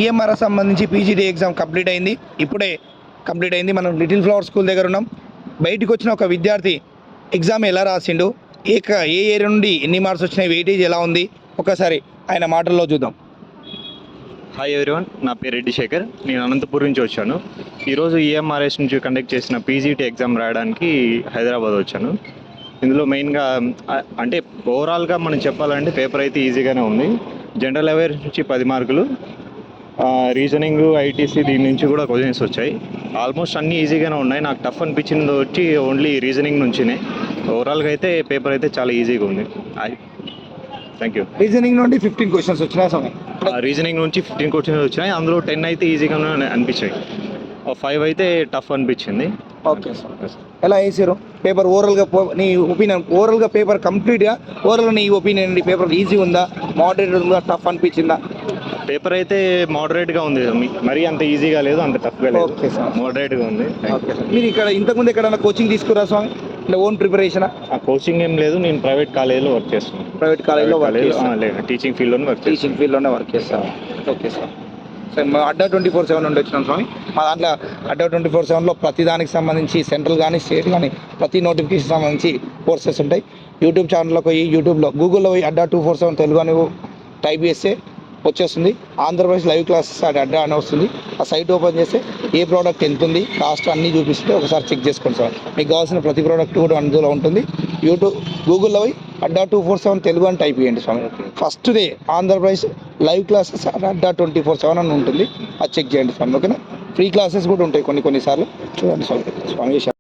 EMR సంబంధించి PGT exam complete అయింది. ఇప్పుడే కంప్లీట్ అయింది. మనం లిటిల్ ఫ్లవర్ స్కూల్ దగ్గర ఉన్నాం. బయటికి వచ్చిన ఒక విద్యార్థి ఎగ్జామ్ ఎలా రాసిండు, ఏ ఏరియా నుండి ఎన్ని మార్క్స్ వచ్చినాయి, వెయిటేజ్ ఎలా ఉంది, ఒకసారి ఆయన మాటల్లో చూద్దాం. హాయ్ ఎవ్రీవన్, నా పేరు రెడ్డి శేఖర్. నేను అనంతపూర్ నుంచి వచ్చాను. ఈరోజు ఈఎంఆర్ఎస్ నుంచి కండక్ట్ చేసిన పీజీటీ ఎగ్జామ్ రాయడానికి హైదరాబాద్ వచ్చాను. ఇందులో మెయిన్గా అంటే ఓవరాల్గా మనం చెప్పాలంటే పేపర్ అయితే ఈజీగానే ఉంది. జనరల్ అవేర్నెస్ నుంచి 10 మార్కులు, రీజనింగ్, ఐటీసీ దీని నుంచి కూడా క్వశ్చన్స్ వచ్చాయి. ఆల్మోస్ట్ అన్నీ ఈజీగానే ఉన్నాయి. నాకు టఫ్ అనిపించింది వచ్చి ఓన్లీ రీజనింగ్ నుంచినే. ఓవరాల్గా అయితే పేపర్ అయితే చాలా ఈజీగా ఉంది. Thank you. రీజనింగ్ నుండి 15 క్వశ్చన్స్ వచ్చినాయి సమయం. రీజనింగ్ నుంచి 15 క్వశ్చన్స్ వచ్చినాయి. అందులో 10 అయితే ఈజీగానే అనిపించాయి, 5 అయితే టఫ్ అనిపించింది. ఓకే సార్, ఎలా వేసారు పేపర్? ఓవరాల్గా నీ ఒపీనియన్, ఓవరాల్గా పేపర్ కంప్లీట్గా ఓవరాల్గా నీ ఒపీనియన్, పేపర్ ఈజీ ఉందా, మోడరేట్ ఉందా, టఫ్ అనిపించిందా? పేపర్ అయితే మోడరేట్గా ఉంది, మరీ అంత ఈజీగా లేదు, అంత టఫ్గా లేదు. ఓకే సార్, మోడరేట్గా ఉంది. మీరు ఇక్కడ ఇంతకుముందు ఎక్కడైనా కోచింగ్ తీసుకురా స్వామి? అంటే ఓన్ ప్రిపరేషనా? కోచింగ్ ఏం లేదు, నేను ప్రైవేట్ కాలేజీలో వర్క్ చేస్తున్నాను. ప్రైవేట్ కాలేజీలో లేదు, టీచింగ్ ఫీల్డ్లోనే వర్క్ చేస్తాను. Okay sir. అడ్డా 24/7 నుండి వచ్చినాం స్వామి. మా దాంట్లో అడ్డా 24/7లో ప్రతి దానికి సంబంధించి సెంట్రల్ కానీ స్టేట్ కానీ ప్రతి నోటిఫికేషన్ సంబంధించి కోర్సెస్ ఉంటాయి. యూట్యూబ్ ఛానల్లోకి పోయి, యూట్యూబ్లో గూగుల్లో పోయి అడ్డా 247 తెలుగు అని టైప్ చేస్తే వచ్చేస్తుంది. ఆంధ్రప్రదేశ్ లైవ్ క్లాసెస్ అడ్డా అని వస్తుంది. ఆ సైట్ ఓపెన్ చేస్తే ఏ ప్రోడక్ట్ ఎంత ఉంది, కాస్ట్ అన్నీ చూపిస్తే ఒకసారి చెక్ చేసుకోండి సార్. మీకు కావాల్సిన ప్రతి ప్రోడక్ట్ కూడా అందులో ఉంటుంది. గూగుల్లో పోయి అడ్డా 247 తెలుగు అని టైప్ చేయండి స్వామి. First day Andhra Pradesh live classes Adda 24/7 అని ఉంటుంది. అది చెక్ చేయండి స్వామి. ఓకేనా? ఫ్రీ క్లాసెస్ కూడా ఉంటాయి కొన్నిసార్లు. చూడండి స్వామి.